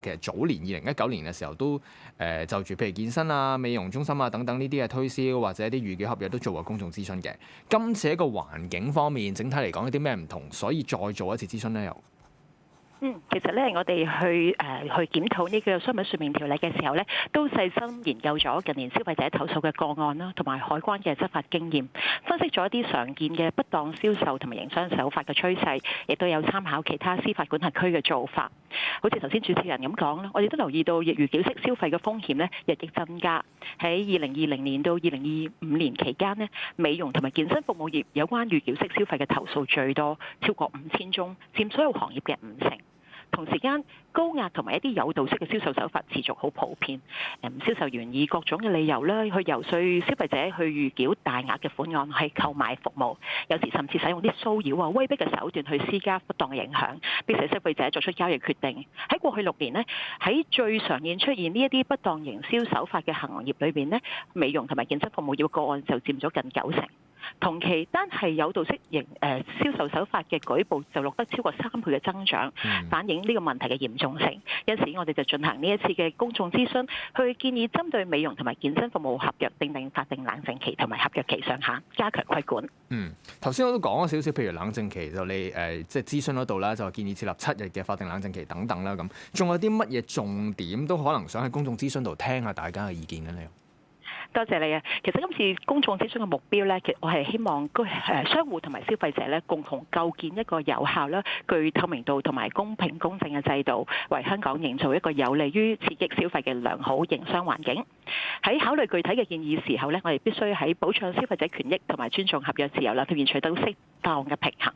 其實早年2019年嘅時候都就住譬如健身啊、美容中心啊等等呢啲嘅推銷或者一啲預繳合約都做過公眾諮詢嘅。今次一個環境方面，整體嚟講有啲咩唔同，所以再做一次諮詢咧又？其實咧，我哋去檢討呢個商品説明條例嘅時候咧，都細心研究咗近年消費者投訴嘅個案啦，同埋海關嘅執法經驗，分析咗一啲常見嘅不當銷售同埋營商手法嘅趨勢，亦都有參考其他司法管轄區嘅做法。好似頭先主持人咁講啦，我哋都留意到預繳式消費嘅風險咧日益增加。喺2020年到2025年期間呢，美容同埋健身服務業有關預繳式消費嘅投訴最多，超過5000宗，佔所有行業嘅50%。同時間，高壓同埋一啲誘導式嘅銷售手法持續好普遍。銷售員以各種嘅理由咧，去遊說消費者去預繳大額嘅款項去購買服務，有時甚至使用啲騷擾啊、威逼嘅手段去施加不當嘅影響，迫使消費者作出交易決定。喺過去6年呢，喺最常見出現呢一啲不當營銷手法嘅行業裏邊呢，美容同埋健身服務業個案就佔咗近90%。同期單係誘導式銷售手法嘅舉報就錄得超過3倍嘅增長，反映呢個問題嘅嚴重性。因此，我哋就進行呢一次嘅公眾諮詢，去建議針對美容同埋健身服務合約定法定冷靜期同埋合約期上限，加強規管。頭先我都講咗少少，譬如冷靜期就你即係諮詢嗰度啦，就建議設立7日嘅法定冷靜期等等啦。咁仲有啲乜嘢重點都可能想喺公眾諮詢度聽下大家嘅意見嘅咧？多謝你啊！其實今次公眾諮詢嘅目標咧，其實我係希望商戶同埋消費者咧共同構建一個有效啦、具透明度同埋公平公正嘅制度，為香港營造一個有利於刺激消費嘅良好營商環境。喺考慮具體嘅建議時候咧，我哋必須喺保障消費者權益同埋尊重合約自由啦，裏面取得適當嘅平衡。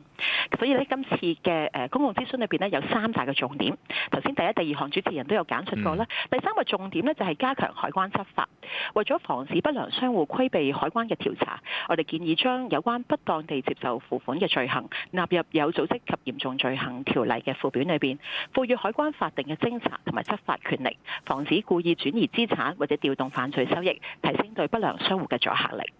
所以咧，今次嘅公共諮詢裏邊咧有3大嘅重點。頭先第一、第二項主持人都有簡述過啦。第3個重點咧就係加強海關執法，為咗防止不良商戶規避海關嘅調查，我哋建議將有關不當地接受付款嘅罪行納入有組織及嚴重罪行條例嘅附表裏邊，賦予海關法定嘅偵查同埋執法權力，防止故意轉移資產或者調動犯罪收益，提升對不良商戶嘅阻嚇力。